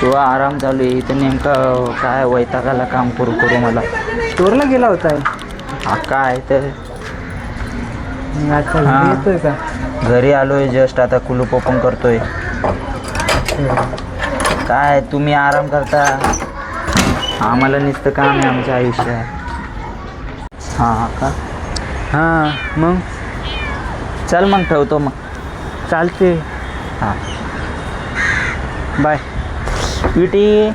किंवा आराम चालू आहे इथं नेमकं काय वैतागाला काम करू करू मला. स्टोरला गेला होता हा काय तर आता हा. येतोय का? घरी आलोय जस्ट आता कुलूप ओपन करतोय. काय तुम्ही आराम करता आम्हाला नुसतं काम आहे आमच्या आयुष्यात. हां का हां मग चल मग ठेवतो मग. चालते. हां बाय. विटी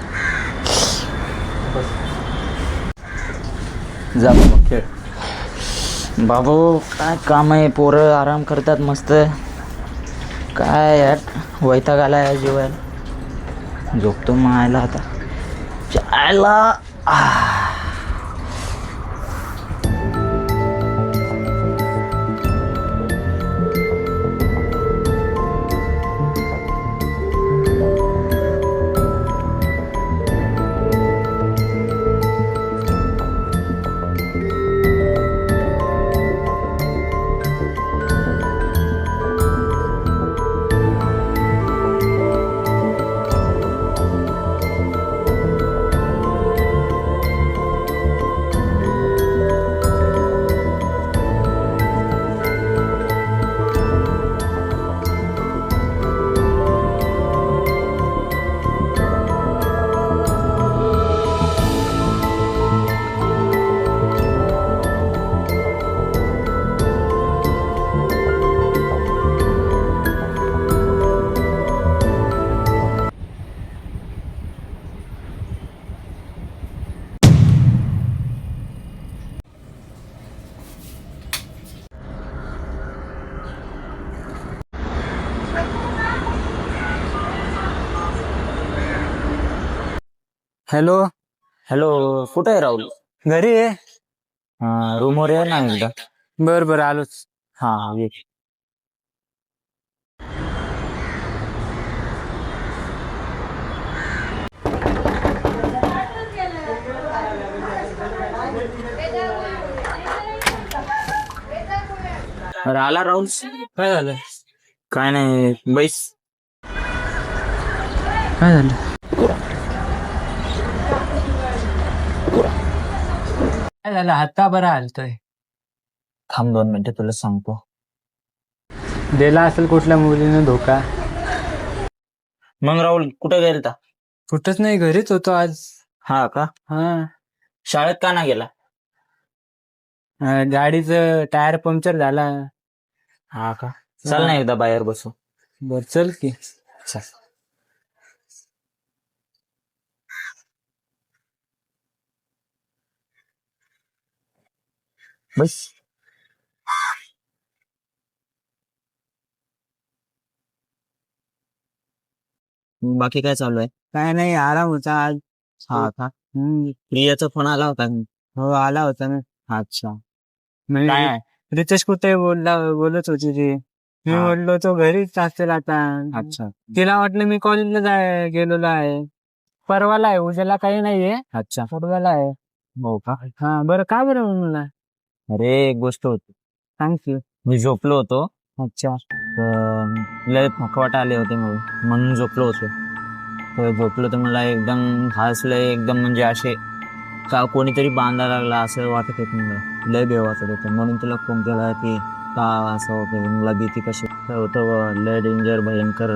जा बाबा खेळ. बाबू काय काम आहे पोरं आराम करतात मस्त. काय यार वैताग आला या जेवायला झोपतो मग आयला आता जायला. हॅलो. हॅलो कुठे आहे राहुल? घरी आहे. हां रूमवर ये ना एकदा. बर बर आलोच. हां ये. अरे आला राहुल. काय झालं? काय नाही बैस. काय झालं? काय झालं? हात का बरा हलतोय? थांब 2 मिनिटं तुला सांगतो. दिला असेल कुठल्या मुलीने धोका. मग राहुल कुठे गेलता? कुठंच नाही, घरीच होतो आज. हा का हा. शाळेत का ना गेला? गाडीचं टायर पंक्चर झाला. हा का चल ना एकदा बाहेर बसू. बर चल की. चल बस. बाकी काय चालू आहे? काय नाही, आराम होता आज. हा का हम्म. प्रियाचा फोन आला होता. हो आला होता ना. अच्छा म्हणजे काय? रितेश कुठे बोलत होती ती. मी हा. बोललो तो घरीच असेल आता. अच्छा तिला वाटलं मी कॉलेजला गेलेलो आहे. परवाला आहे, उद्याला काही नाहीये. अच्छा परवाला आहे. हो का. हा बरं, का बरं म्हणला? अरे एक गोष्ट होती. सांग की. मी झोपलो होतो अच्छा. तर लय थकवाट आले होते म्हणून झोपलो होतो. तर झोपलो तर मला एकदम हसलंय एकदम म्हणजे असे का कोणीतरी बांधा लागला असं वाटत होतं. मला लय भेव वाटत होतं म्हणून तुला फोन केला की का असं होतं. मला भीती कशी होतं लय डेंजर भयंकर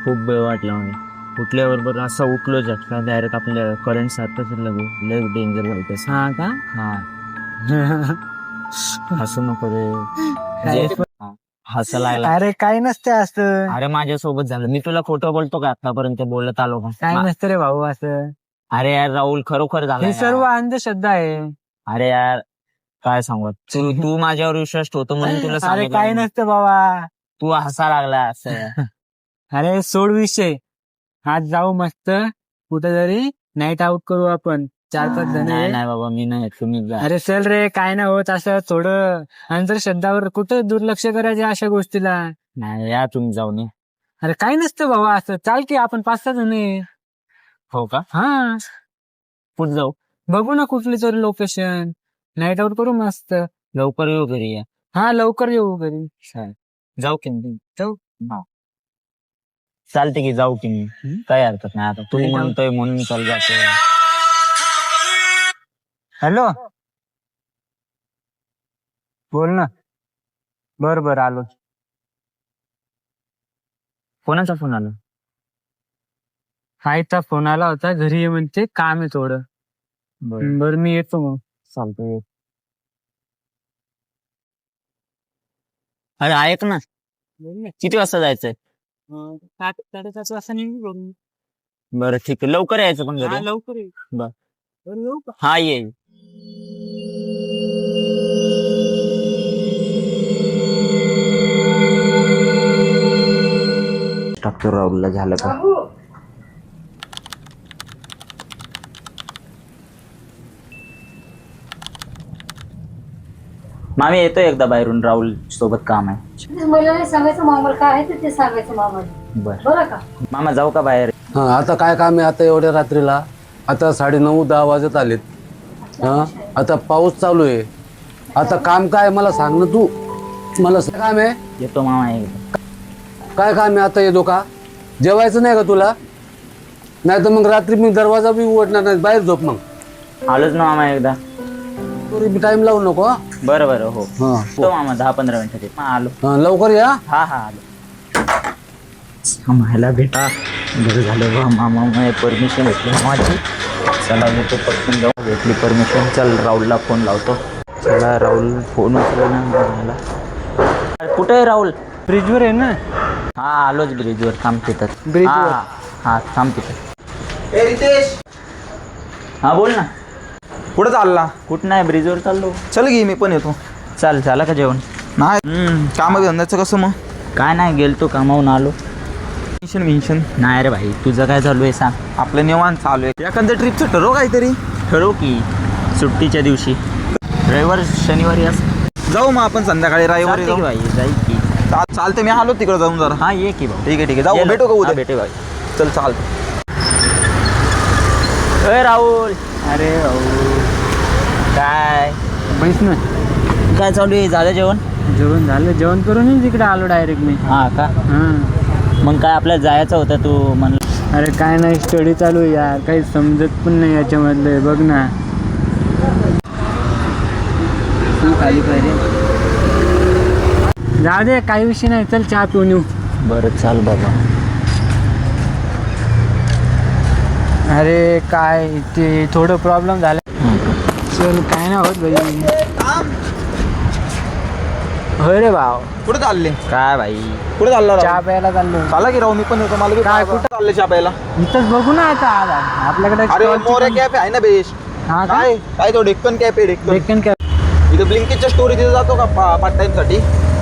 खूप भेव वाटला मला. उठल्याबरोबर असं उठलो झटका डायरेक्ट आपल्या करंट सारखंच लागू लय डेंजर व्हायचं. हा का? हा हसू नको रे. काय? हसायला लागला. अरे काही नसते असं. अरे माझ्यासोबत झालं. मी तुला खोटं बोलतो का आतापर्यंत बोलत आलो का? काय नसतं रे भाऊ असं. अरे यार राहुल खरोखर झालं हे यार. सर्व अंधश्रद्धा आहे. अरे यार काय सांगू तू माझ्यावर विश्वास ठेवतो म्हणून तुला अरे सांगितलं. काही नसतं बाबा. तू हसा लागला असं. अरे सोड विषय. आज जाऊ मस्त कुठेतरी नाईट आउट करू आपण 4-5 जण. नाही नाही बाबा मी नाही तुम्ही जा. अरे चल रे, काय नाही होत असं. थोडं अंधश्रद्धावर कुठं दुर्लक्ष करायचे अशा गोष्टीला. नाही या तुम्ही जाऊ नये. अरे काही नसतं बाबा असं. चाल की आपण 5-6 जण आहे. हो का हा कुठं जाऊ? बघू ना कुठली तरी लोकेशन. नाईट आउट करू मस्त. लवकर येऊ घरी या. हा लवकर येऊ घरी. जाऊ की जाऊ. हा. चालते की जाऊ की मी, काही हरकत नाही. आता तू म्हणतोय म्हणून चल जातो. हॅलो, बोल ना. बर आलो. कोणाचा फोन आला? आईचा फोन आला होता, घरी ये म्हणते, काम आहे थोडं. बर मी येतो मग. चालतोय. अरे ऐक ना, किती वाजता जायचंय? 7:30 वाजता निघू. बरं ठीक आहे, लवकर यायचं पण घरी. लवकर ये. बर. येऊ का? हा ये. डॉक्टर राहुलला झालं का? मामी येतोय एकदा बाहेरून, राहुल सोबत काम आहे. मला नाही सांगायचं मामाला काय आहे ते सांगायचं मामाला. बरं का? मामा जाऊ का बाहेर? हा आता काय काम आहे आता एवढ्या रात्रीला? आता 9:30-10 वाजत आलेत. हा आता पाऊस चालू आहे. आता काम काय मला सांग ना तू. मला काम आहे. येतो मामा एकदा. काय काम आहे आता? येतो का? जेवायचं नाही का तुला? नाही तर मग रात्री मी दरवाजा बी उघडणार नाही, बाहेर झोप. मग आलोच ना मामा एकदा. टाइम लावू नको. बरं हो. हा तो मामा 10-15 मिनिटात आलो. हा लवकर या. हा आलो. मामाला भेटा. बरं झालं बा, मामा परमिशन भेटली मामाची. चला येतो पटकन जाऊ. भेटली परमिशन. चल राहुलला फोन लावतो. चला राहुल फोन उचलला ना मामाला. कुठे आहे राहुल? ब्रिजवर आहे ना. हा आलोच ब्रिजवर. थांब तिथं. ब्रिजवर? हा थांब तिथं. ए रितेश, हा बोल ना. कुठं चालला? कुठं नाही, ब्रिजवर चाललो. चल गी, मी पण येतो. चाल. झालं का जेवण? नाही काम धंद्याचं कसं मग? काय नाही, गेलतो कामावून आलो. टेन्शन नाही रे भाई, तुझं काय चालू आहे सांग. आपलं निवांत चालू आहे. एखाद्या ट्रिपचं ठरव काहीतरी. ठरवू की सुट्टीच्या दिवशी, रविवार शनिवारी असं जाऊ मग आपण संध्याकाळी रविवारी चालते की जाऊ. भाई, जाईल की. चालते, मी आलो तिकडे जाऊन जरा. हा ये की भाऊ. ठीक आहे जाऊ. ये ना. भेटू का हा, उद्या? भेटे भाई. चल चालतं. अरे राहुल. अरे भाऊ काय बैस ना. काय चालू आहे? झालं जेवण? जेवण झालं. जेवण करून तिकडे आलो डायरेक्ट मी. हा का? हा. मग काय आपल्याला जायचं होतं, तू म्हणलं. अरे काय नाही, स्टडी चालू आहे यार, काही समजत पण नाही याच्यामधले. बघ ना. खाली पाहिजे. जाऊ दे, काही विषय नाही. चल चहा पिऊन येऊ. बरं चाल बाबा. अरे काय ते थोडं प्रॉब्लेम झाला. चल काय नाही होत भाई. होय रे भाव. कुठे चालले? काय भाई? कुठे चालला? चहा प्यायला चाललो. चाला की राहू, मी पण येतो. मला काय, कुठं चालले चहा प्यायला? इथंच बघू ना आता. आपल्याकडे अरे मोरे कॅफे आहे ना बेस्ट. हा का? काय तो डेक्कन कॅफे. डेक्कन डेक्कन कॅफे. इथं ब्लिंकिटच्या स्टोरी तिथे जातो का पार्ट टाइम साठी?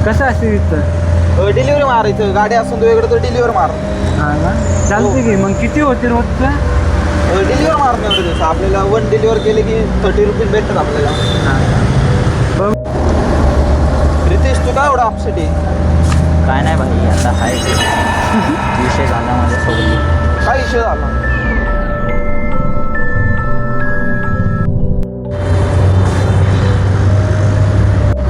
कसं असते तिथं? डिलिव्हरी मारायचं. गाडी असून तो वेगळं, तर डिलिव्हर मार. हा का? चालते की. मग किती होते रोजचं? डिलिव्हर मारणे होतं तसं. आपल्याला 1 डिलिव्हर केले की 30 रुपीज भेटतात आपल्याला. बघ. रितेश, तू काय एवढा अपसेट आहे? काय नाही भाई, आता हाय ते विषय झाला माझ्यासोबत. काय विषय झाला?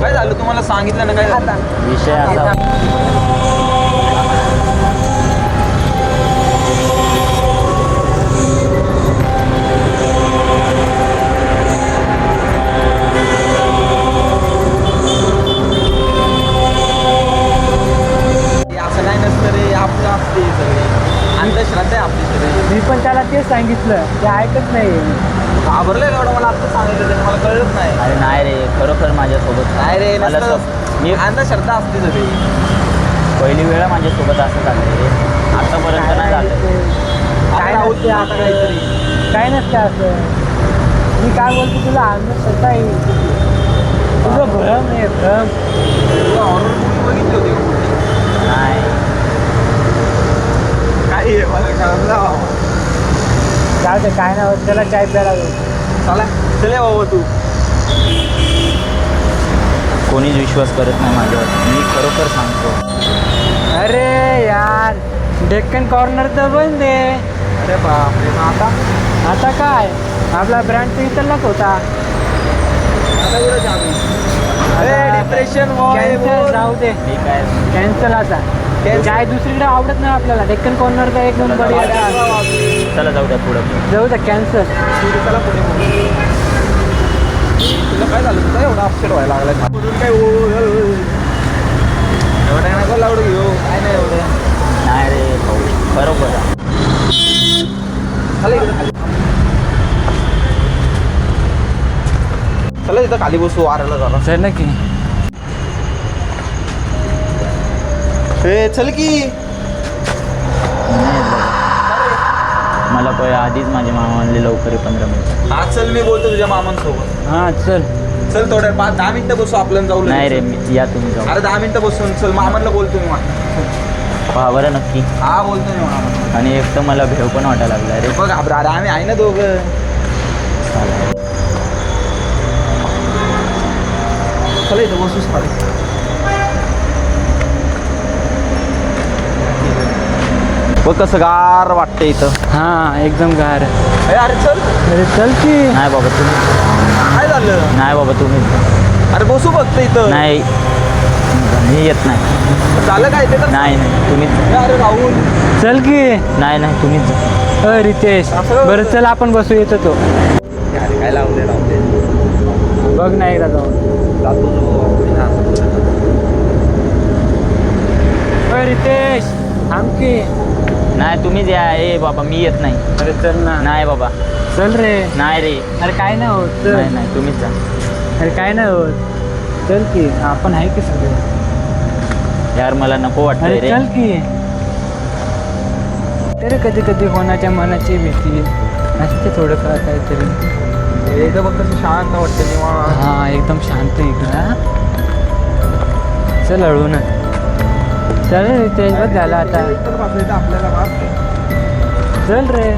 काय झालं तुम्हाला सांगितलं ना? काय झालं? विषय असा असं काय नसतं रे. आपलं असते सगळे. अंधश्रद्धा आहे आपली सगळी. मी पण त्याला तेच सांगितलं, ते ऐकत नाही. घाबरलंय का एवढं? मला आता सांगितलं त्याने, मला कळत नाही. अरे नाही रे, खरोखर माझ्यासोबत नाही रे, मला नसतं. मी अंधश्रद्धा असते सगळी. पहिली वेळा माझ्यासोबत असं झालं रे. आतापर्यंत नाही झालं. काय राहुल, नसते आता असं. काहीतरी. काय नसते असं. मी काय बोलतो तुला, अंधश्रद्धा आहे. तुझं भ्रम आहे, भ्रम. तुला horror movie बघितली होती का कुठली? नाही. काय आहे मला कळलं बाबा. जाऊ दे, काय नाही होत. त्याला चाय प्यायला जाऊ. चला चले बाबा तू. कोणीच विश्वास करत नाही माझ्यावर. मी खरोखर सांगतो. अरे यार, डेक्कन कॉर्नर तर बंद आहे. अरे बापरे, मग आता काय? आपला ब्रँड तर इथलाच होता. आता कुठं जाऊ? Depression cancel. जाऊ दे, मी काय कॅन्सल आता. चाय दुसरीकडे आवडत नाही आपल्याला. डेक्कन कॉर्नरचा एक नंबर चला जाऊ द्या पुढं. जाऊ द्या कॅन्सर. चला पुढे तुला काय झालं तुझा एवढा अपसेट व्हायला लागला काय एवढं नको लावडं घेऊ काय नाही एवढं. नाही रे भाऊ बरोबर आहे. चला इकडे खाली चला इथं खाली बसू वारायला जरा. चल की. चल की नाही बाबा. मला पहिले आधीच माझे मामा म्हणले लवकर 15 मिनिटं. हा चल मी बोलतो तुझ्या मामांसोबत. हा चल. चल थोड्या 5-10 मिनिटं बसू आपल्याला जाऊ नाही रे लगेच. या तुम्ही जाऊ. अरे 10 मिनिटं बसून चल मामांना बोलतो मी पहा बरं नक्की. हा बोलतो मी मामा. आणि एक तर मला भेव पण वाटायला लागला रे. बघ अरे आम्ही आहे ना दोघं. चला इथं बसूच खाली. बघ कसं गार वाटतं इथं. हा एकदम गार. अरे चल. अरे चल की. नाही बाबा तुम्ही. काय झालं नाही बाबा तुम्ही. अरे बसू फक्त इथं. नाही मी येत नाही. झालं काय ते तर नाही नाही तुम्हीच. अरे राहुल चल की. नाही नाही तुम्हीच. रितेश असं- बरं चल आपण बसू येतो तो. अरे काय लावले बघ नाही एकदा जाऊन. रितेश थांब की. नाही तुम्हीच या. ए बाबा मी येत नाही. अरे चल ना. नाही बाबा. चल रे. नाही रे. अरे काय नाही होत. चल. नाही नाही तुम्हीच जा. अरे काय नाही होत. चल की आपण आहे की सगळे. यार मला नको वाटतंय अरे रे. चल की. तरी कधी कधी कोणाच्या मनाची भीती असते थोडं काहीतरी. एकदम बघ कसं शांत वाटतं निवांत. हा एकदम शांत इकडं. हा? चल हळू ना. चल रितेश बघ झालं आता. आपल्याला बाप. चल रे.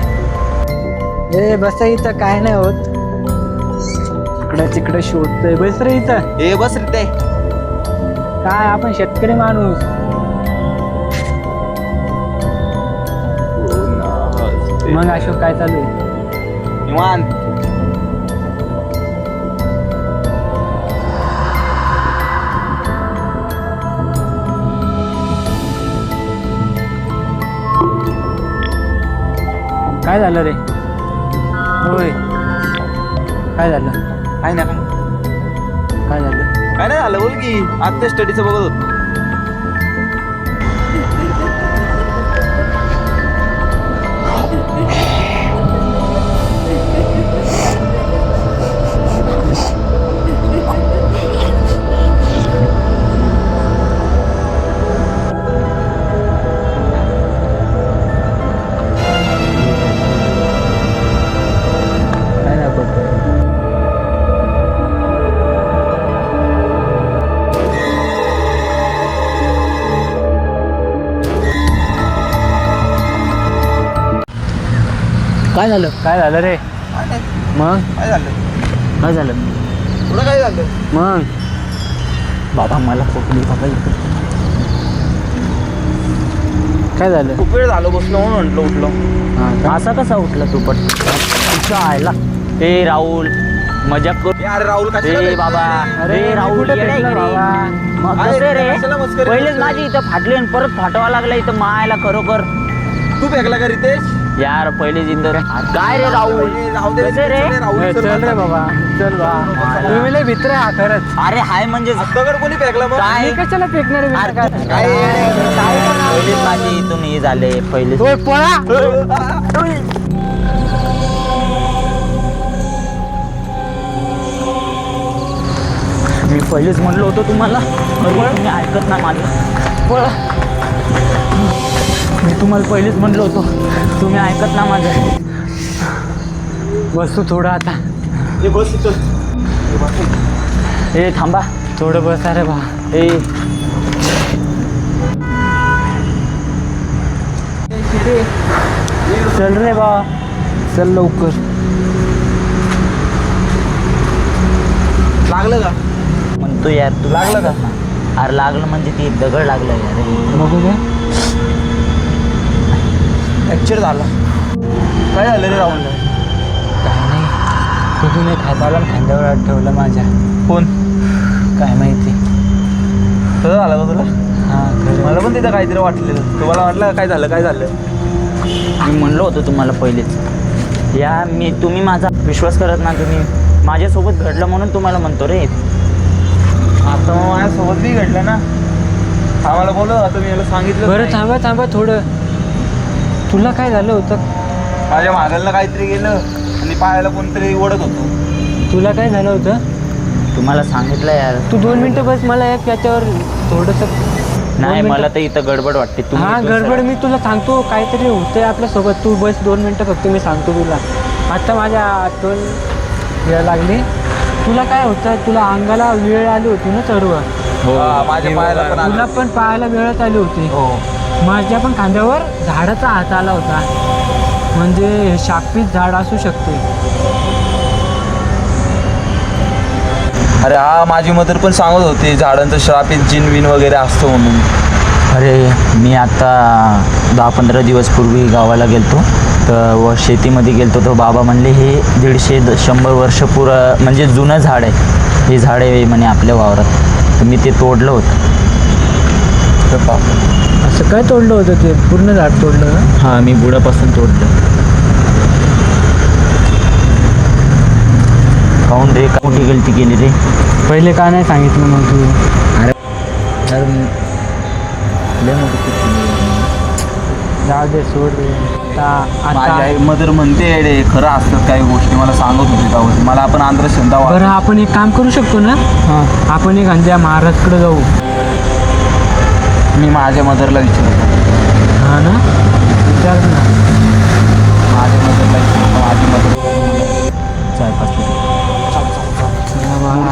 ए बस इथं काय नाही होत. इकडं तिकडं शोधतोय. बस रे इथं. ए बस रे ते. काय आपण शेतकरी माणूस. मग अशोक काय चालू आहे. निवांत. काय झालं रे. होय काय झालं. काय नाही काय झालं. काय नाही झालं बोल की आज ते स्टडीचं बघत होतो. काय दाखवतो. काय झालं. काय झालं रे. काय नाही. मग काय झालं काय झालं. पुढं काय झालं. मग बाबा मला खोकली बाबा इथं. काय झालं. खूप वेळ झालं बसलो म्हणून म्हटलं उठलो. हा का? असा कसा उठला तू पण. तुझा आयला. ए राहुल मजाक करू. ए, अरे राहुल कशाला ए भेटला? बाबा. अरे ए राहुल कुठे येडा आहे भेटला की रे? बाबा? मग अरे, कसं रे. कशाला मस्करी पहिलेच करतोय? माझी इथं फाटली आणि परत फाटवा लागला इथं मायला खरोखर. तू फेकला का रितेश. यार पहिले जिंदर काय रे राहुल. राहू दे कसं रे? राहुल ए, सर चल रे बाबा. चल बा. तुम्ही लय भित्र आहे खरंच. अरे हाय म्हणजे दगड कोणी फेकला मग. काय? मी कशाला फेकणार आहे अरे, भित्र काय पहिलेच माझी इथून हे झाले पहिले. होय पळा. मी पहिलेच म्हणलो होतो तुम्हाला. तुम्ही ऐकत ना माझं. पळा. मी तुम्हाला पहिलेच म्हणलो होतो. तुम्ही ऐकत ना माझं. बसू थोडं आता. ए, बस इथं. ए थांबा. थोडं बसा रे बा. ए चल रे बा. चल लवकर. लागलं का. म्हणतो यार तू लागलं का? अरे लागलं म्हणजे ती दगड लागलं यार. बघू दे. फ्रॅक्चर झाला. काय झालं रे राहुल. काय नाही. कुठून एक हाताला खांद्यावर ठेवलं माझ्या. कोण काय माहिती. कसं झालं का तुला. हा खरं. मला पण तिथं काहीतरी वाटलेलं. तुम्हाला वाटलं काय झालं काय झालं? मी म्हणलो होतो तुम्हाला पहिलेच या तुम्ही माझा विश्वास करत ना. तुम्ही माझ्यासोबत घडलं म्हणून तुम्हाला म्हणतो रे. आता मग माझ्यासोबत बी घडलं ना. आम्हाला बोलत आता मी याला सांगितलं बरं नाही. थांबा थोडं. तुला काय झालं होतं? माझ्या मागायला काहीतरी गेलं आणि पायाला कोणतरी ओढत होतो. तुला काय झालं होतं? तुम्हाला सांगितलं यार. तू 2 मिनिटं बस, मला एक याच्यावर थोडंसं. नाही मला तर इथं गडबड वाटते. तुम्ही हा दुसरं- गडबड, मी तुला सांगतो काहीतरी होतंय आपल्यासोबत. तू बस 2 मिनिटं फक्त, मी सांगतो तुला. आता माझ्या आठवण यायला लागली. तुला काय होतं? तुला अंगाला वेळ आली होती ना चढवा. हा, माझ्या पायाला पण आलं. तुला पण पायाला वेळच आली होती. हो. माझ्या पण खांद्यावर झाडाचा हात आला होता. म्हणजे हे शापित झाड असू शकते. अरे हा, माझी मदर पण सांगत होती झाडांचं श्रापित जिन विन वगैरे असतो म्हणून. अरे मी आता 10-15 दिवस पूर्वी गावाला गेलतो तर व शेतीमध्ये गेलतो. तर बाबा म्हणले हे 150-100 वर्ष म्हणजे जुनं झाड आहे. हे झाड आहे म्हणे आपल्या वावरात. तर मी ते तोडलं होतं. असं काय तोडलं होतं? ते पूर्ण झाड तोडलं ना? हां मी बुडापासून तोडलं. काऊन रे मोठी गलती केली रे? पहिले का नाही सांगितलं मग तू? तर लय मोठी चूक केली. जाऊ दे, सोड रे. माझी आता आई मदर म्हणते रे खरं असतात काही गोष्टी. मला सांगत होती त्यावर. मला आपण अंधश्रद्धा बरं, आपण एक काम करू शकतो ना? हां आपण एक अंध्या महाराजकडे जाऊ. मी माझ्या मदरला विचारतो. हा ना, विचार ना. माझ्या मदरला विचारतो. माझी मदर 4-5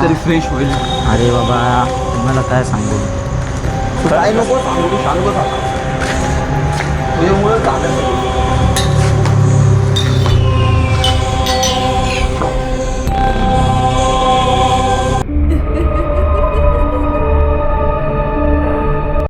तरी फ्रेश होईल. अरे बाबा तुम्हाला काय सांगू. तू काय नको सांगू, तू शांत बस आता. तुझ्यामुळे झालं.